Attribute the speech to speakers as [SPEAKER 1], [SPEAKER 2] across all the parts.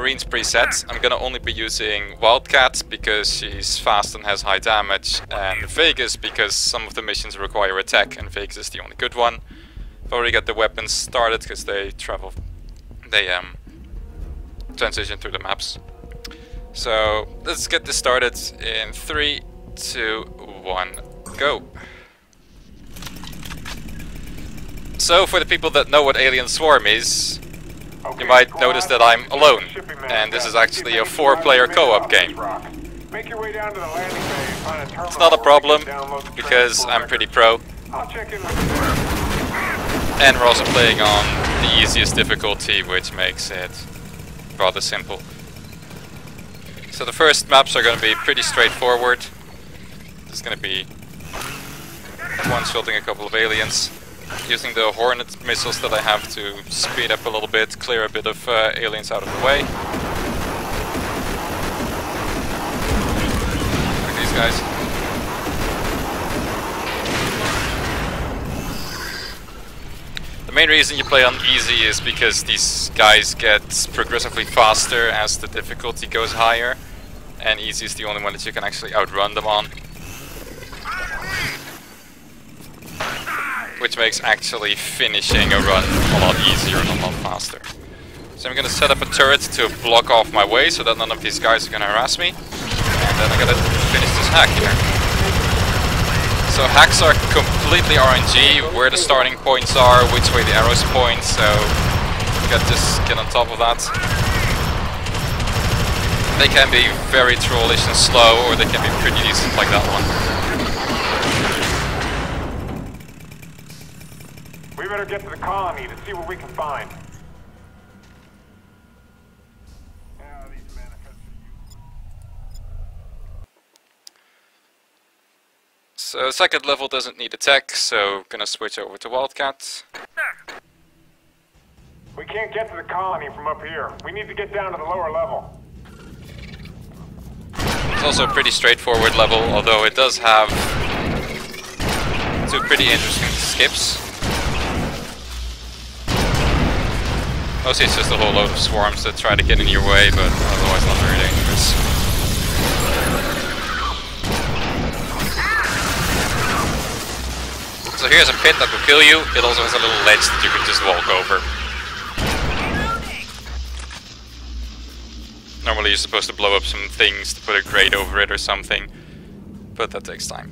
[SPEAKER 1] Marine's preset. I'm gonna only be using Wildcat because she's fast and has high damage, and Vegas because some of the missions require attack and Vegas is the only good one. I've already got the weapons started because they transition through the maps. So let's get this started in 3, 2, 1, go! So for the people that know what Alien Swarm is, you might notice that I'm alone, and this is actually a 4-player co-op game. It's not a problem, because I'm pretty pro, and we're also playing on the easiest difficulty, which makes it rather simple. So the first maps are going to be pretty straightforward. There's going to be one-shotting a couple of aliens, using the Hornet missiles that I have to speed up a little bit, clear a bit of aliens out of the way. Like these guys. The main reason you play on easy is because these guys get progressively faster as the difficulty goes higher, and easy is the only one that you can actually outrun them on. Which makes actually finishing a run a lot easier and a lot faster. So I'm gonna set up a turret to block off my way so that none of these guys are gonna harass me. And then I'm gonna finish this hack here. So hacks are completely RNG, where the starting points are, which way the arrows point, so you gotta just get on top of that. They can be very trollish and slow, or they can be pretty decent like that one.
[SPEAKER 2] We better get to the colony to see what we can find.
[SPEAKER 1] So second level doesn't need attack, so gonna switch over to Wildcat.
[SPEAKER 2] We can't get to the colony from up here. We need to get down to the lower level.
[SPEAKER 1] It's also a pretty straightforward level, although it does have 2 pretty interesting skips. Mostly it's just a whole load of swarms that try to get in your way, but otherwise not very dangerous. So here's a pit that will kill you. It also has a little ledge that you can just walk over. Normally you're supposed to blow up some things to put a grate over it or something, but that takes time.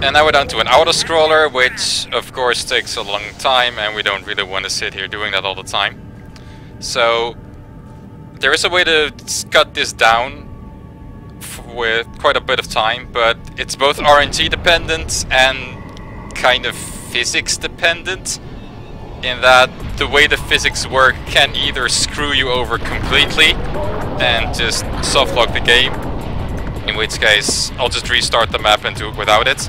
[SPEAKER 1] And now we're down to an auto-scroller, which of course takes a long time, and we don't really want to sit here doing that all the time. So there is a way to cut this down with quite a bit of time, but it's both RNG dependent and kind of physics dependent, in that the way the physics work can either screw you over completely and just softlock the game, in which case I'll just restart the map and do it without it.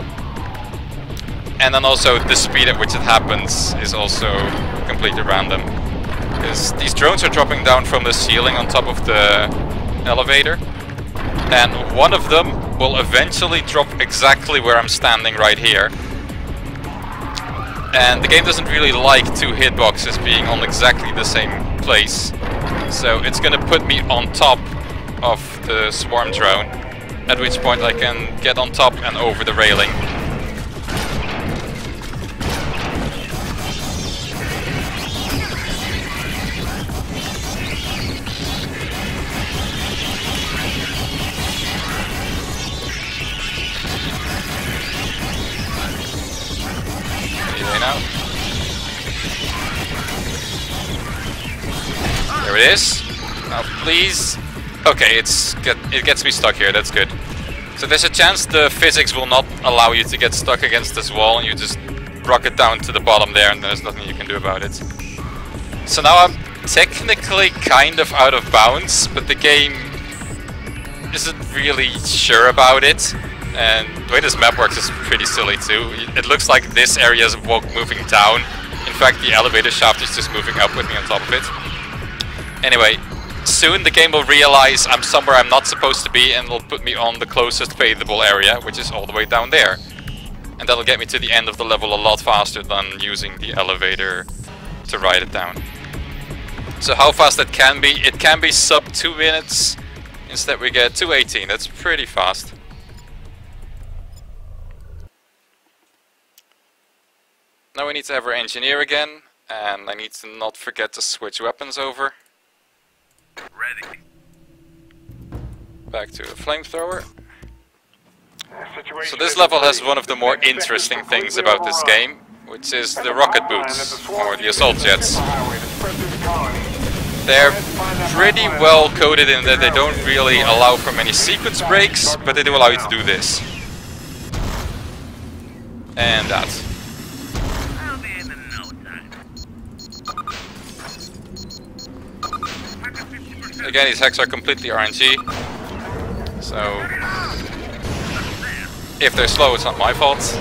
[SPEAKER 1] And then also the speed at which it happens is also completely random, because these drones are dropping down from the ceiling on top of the elevator, and one of them will eventually drop exactly where I'm standing right here. And the game doesn't really like 2 hitboxes being on exactly the same place, so it's gonna put me on top of the swarm drone, at which point I can get on top and over the railing. Now. There it is. Now please. Okay, it gets me stuck here, that's good. So there's a chance the physics will not allow you to get stuck against this wall, and you just rocket down to the bottom there and there's nothing you can do about it. So now I'm technically kind of out of bounds, but the game isn't really sure about it. And the way this map works is pretty silly too. It looks like this area is moving down. In fact, the elevator shaft is just moving up with me on top of it. Anyway, soon the game will realize I'm somewhere I'm not supposed to be, and it'll put me on the closest pavable area, which is all the way down there. And that'll get me to the end of the level a lot faster than using the elevator to ride it down. So how fast that can be? It can be sub 2 minutes. Instead we get 2:18. That's pretty fast. Now we need to have our engineer again, and I need to not forget to switch weapons over.
[SPEAKER 3] Ready.
[SPEAKER 1] Back to a flamethrower.
[SPEAKER 2] Situation
[SPEAKER 1] So this level has one of the more interesting things about this game, which is the rocket boots, or the assault jets. They're pretty well coded in that they don't really allow for many sequence breaks, but they do allow you to do this. And that.
[SPEAKER 3] I'll be in no time.
[SPEAKER 1] Again, these hacks are completely RNG. So if they're slow, it's not my fault.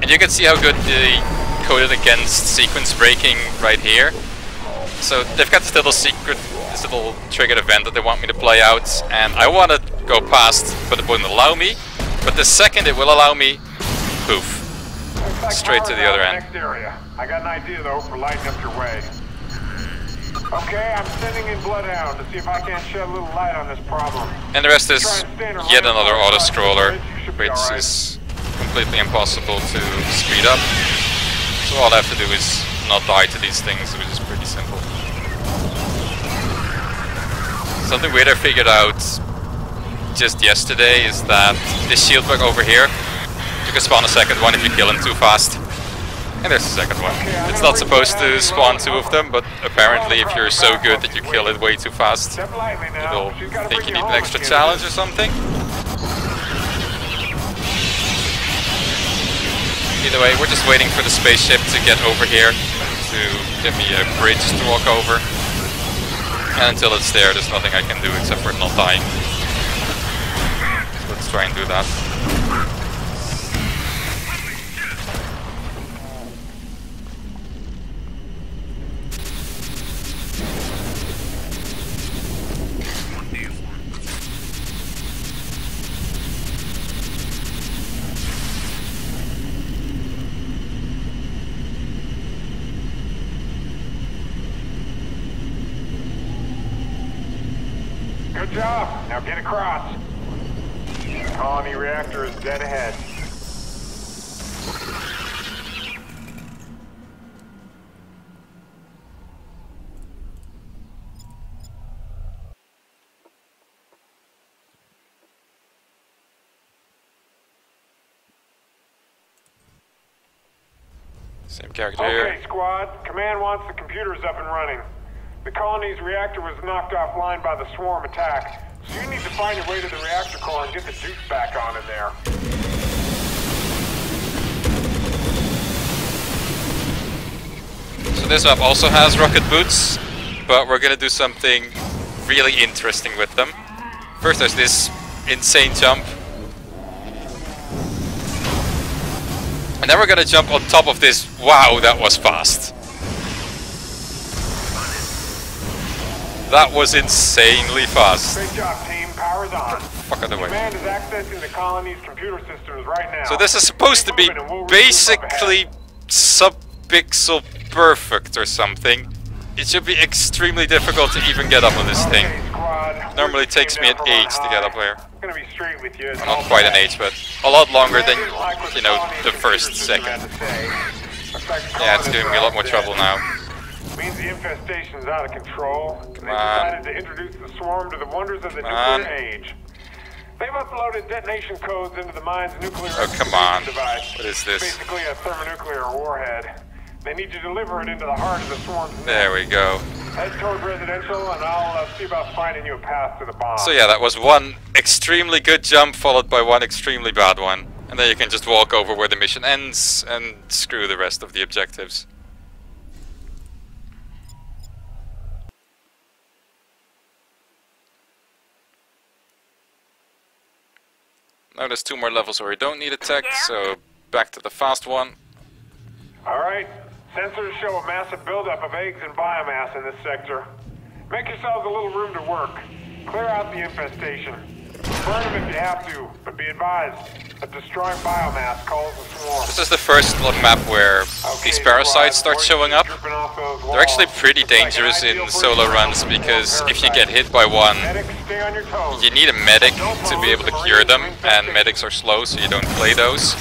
[SPEAKER 1] And you can see how good they coded against sequence breaking right here. So they've got this little secret, this little triggered event that they want me to play out, and I want to go past, but it wouldn't allow me. But the second it will allow me, poof, straight to the other end.
[SPEAKER 2] Next area. I got an idea though for lighting up your way. Okay, I'm sending in Bloodhound to see if I can't shed a little light on this problem.
[SPEAKER 1] And the rest is yet another auto-scroller, which is completely impossible to speed up. So all I have to do is not die to these things, which is pretty simple. Something weird I figured out just yesterday is that this shield bug over here, you can spawn a second one if you kill him too fast. And there's the second one. It's not supposed to spawn two of them, but apparently if you're so good that you kill it way too fast, it'll think you need an extra challenge or something. Either way, we're just waiting for the spaceship to get over here to give me a bridge to walk over. And until it's there, there's nothing I can do except for not dying. So let's try and do that.
[SPEAKER 2] Good job. Now get across. Colony reactor is dead ahead.
[SPEAKER 1] Same character here.
[SPEAKER 2] Okay, squad. Command wants the computers up and running. The colony's reactor was knocked offline by the swarm attack, so you need to find your way to the reactor core and get the juice back on in there.
[SPEAKER 1] So this map also has rocket boots, but we're gonna do something really interesting with them. First there's this insane jump. And then we're gonna jump on top of this. Wow, that was fast. That was insanely fast.
[SPEAKER 2] Great job, team. Power's on.
[SPEAKER 1] Fuck out of the way.
[SPEAKER 2] Command is accessing the colony's computer systems right now.
[SPEAKER 1] So this is supposed to be basically sub-pixel perfect or something. It should be extremely difficult to even get up on this thing. Normally it takes me an age to get up there.
[SPEAKER 2] I'm gonna be straight with you.
[SPEAKER 1] Not quite an age, but a lot longer than, you know, the first second. Yeah, it's giving me a lot more trouble now.
[SPEAKER 2] Means the infestation's out of control.
[SPEAKER 1] Come
[SPEAKER 2] They
[SPEAKER 1] on.
[SPEAKER 2] decided to introduce the swarm to the wonders of the
[SPEAKER 1] on.
[SPEAKER 2] nuclear age. They've uploaded detonation codes into the mine's nuclear
[SPEAKER 1] Oh, come on.
[SPEAKER 2] device.
[SPEAKER 1] What is this?
[SPEAKER 2] Basically a thermonuclear warhead. They need you to deliver it into the heart of the swarm's nest.
[SPEAKER 1] There we go.
[SPEAKER 2] Head toward residential, and I'll see about finding you a path to the bomb.
[SPEAKER 1] So yeah, that was one extremely good jump followed by one extremely bad one. And then you can just walk over where the mission ends and screw the rest of the objectives. Now there's 2 more levels where we don't need a tech, so back to the fast one.
[SPEAKER 2] Alright, sensors show a massive buildup of eggs and biomass in this sector. Make yourselves a little room to work. Clear out the infestation. Burn them if you have to, but be advised, A destroying biomass calls the swarm.
[SPEAKER 1] This is the first map where these parasites start showing up. They're actually pretty dangerous in solo runs because if you get hit by one, you need a medic to be able to cure them, and medics are slow, so you don't play those.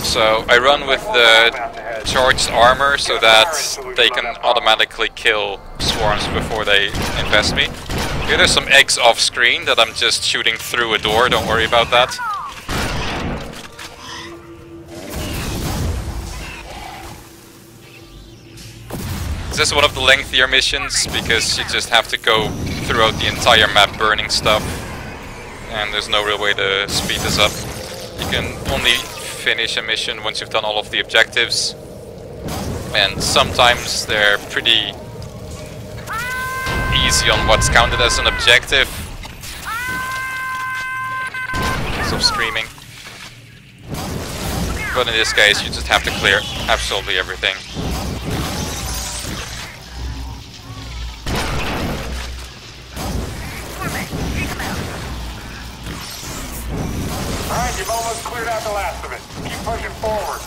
[SPEAKER 1] So I run with the charged armor so that they can automatically kill swarms before they infest me. Here there's some eggs off screen that I'm just shooting through a door, don't worry about that. This is one of the lengthier missions because you just have to go throughout the entire map burning stuff, and there's no real way to speed this up. You can only finish a mission once you've done all of the objectives, and sometimes they're pretty easy on what's counted as an objective. Stop screaming. But in this case you just have to clear absolutely everything.
[SPEAKER 2] Alright, you've almost cleared out the last of it. Keep pushing forward.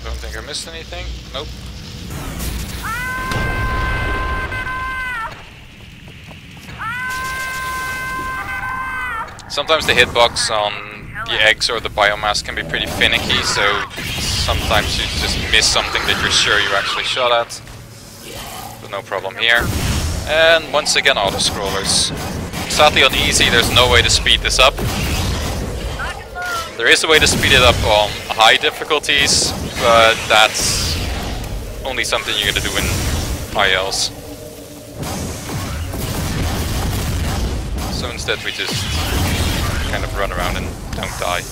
[SPEAKER 1] Don't think I missed anything. Nope. Sometimes the hitbox on the eggs or the biomass can be pretty finicky, so sometimes you just miss something that you're sure you actually shot at. But no problem here. And once again auto-scrollers. Sadly on easy there's no way to speed this up. There is a way to speed it up on high difficulties, but that's only something you're gonna do in ILs. So instead we just kind of run around and don't die.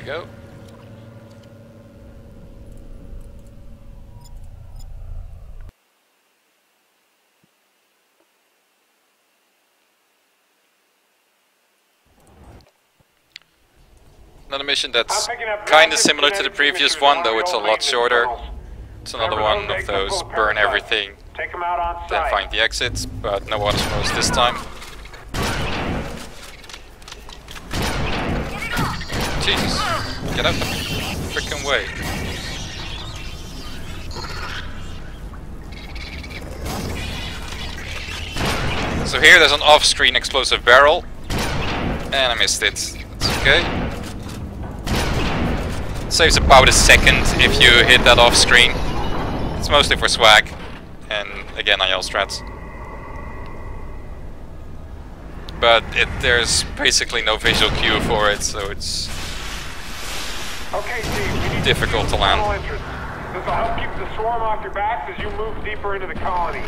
[SPEAKER 1] Go. Another mission that's kind of similar to the previous one, though it's a lot shorter. It's another one of those burn everything, then find the exits, but no auto scrolls this time. Jesus, get out the frickin' way. So here there's an off-screen explosive barrel, and I missed it. That's okay. It saves about a second if you hit that off-screen. It's mostly for swag, and again IL strats. But there's basically no visual cue for it, so it's
[SPEAKER 2] okay, Steve,
[SPEAKER 1] difficult to land.
[SPEAKER 2] This will help keep the swarm off your backs as you move deeper into the colony.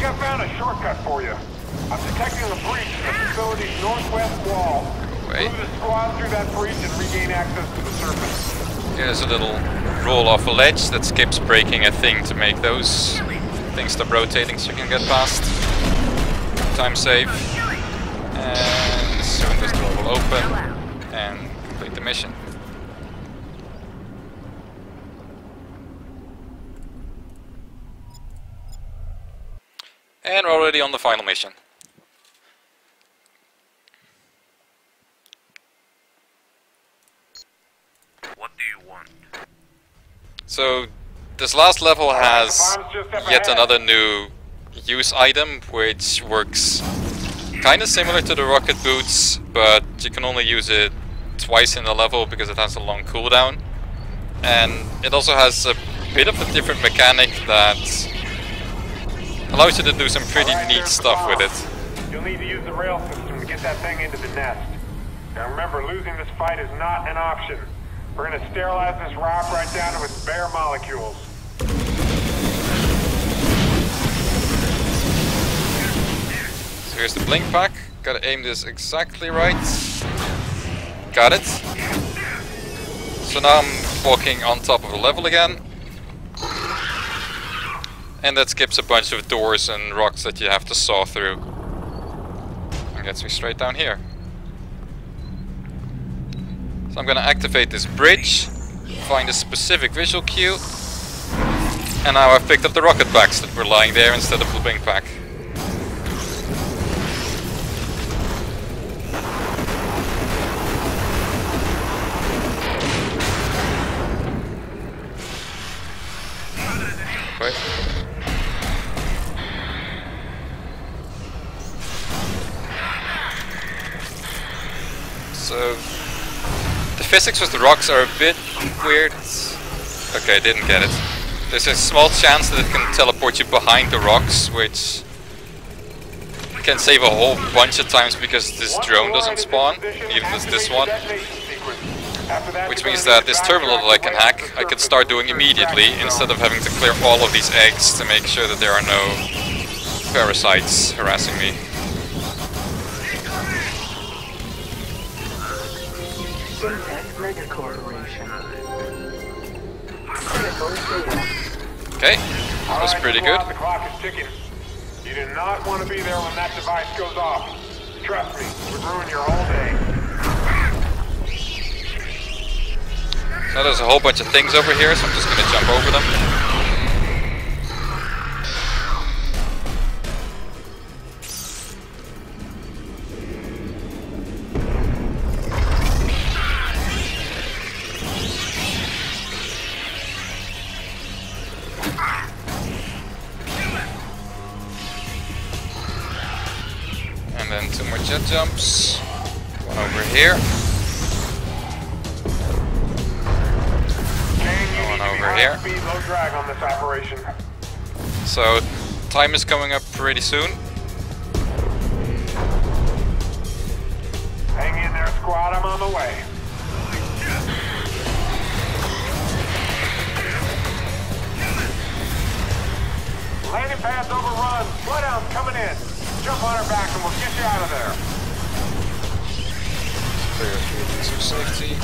[SPEAKER 2] I found a shortcut for you. I'm detecting a breach in the facility's northwest wall. Move the squad through that breach and regain access to the surface.
[SPEAKER 1] Here's a little roll off a ledge that skips breaking a thing to make those things stop rotating so you can get past. Time save. And soon this door will open and complete the mission. And we're already on the final mission.
[SPEAKER 3] What do you want?
[SPEAKER 1] So, this last level has yet another new use item, which works kind of similar to the rocket boots, but you can only use it twice in the level because it has a long cooldown. And it also has a bit of a different mechanic that allows you to do some pretty neat stuff with it.
[SPEAKER 2] You'll need to use the rail system to get that thing into the nest. Now remember, losing this fight is not an option. We're going to sterilize this rock right down to its bare molecules.
[SPEAKER 1] So here's the blink pack. Gotta aim this exactly right. Got it. So now I'm walking on top of the level again. And that skips a bunch of doors and rocks that you have to saw through. And gets me straight down here. So I'm gonna activate this bridge, find a specific visual cue, and now I've picked up the rocket packs that were lying there instead of the blink pack. Wait. So the physics with the rocks are a bit weird. Okay, I didn't get it. There's a small chance that it can teleport you behind the rocks, which can save a whole bunch of times because this drone doesn't spawn, even as this one. Which means that this terminal that I can hack, I can start doing immediately instead of having to clear all of these eggs to make sure that there are no parasites harassing me. Okay, that was pretty good.
[SPEAKER 2] The clock is ticking. You do not want to be there when that device goes off. Trust me, it would ruin your whole day.
[SPEAKER 1] So there's a whole bunch of things over here, so I'm just gonna jump over them. And then 2 more jet jumps. One over here. Over here.
[SPEAKER 2] Low drag on this operation.
[SPEAKER 1] So time is coming up pretty soon.
[SPEAKER 2] Hang in there, squad. I'm on the way. Landing pad's overrun. Bloodhound's coming in. Jump on her back and we'll get you out of there.
[SPEAKER 1] Clear a few things for safety.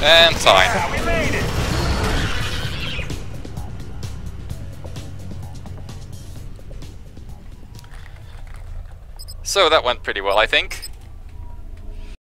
[SPEAKER 1] And time.
[SPEAKER 2] We made it.
[SPEAKER 1] So that went pretty well, I think.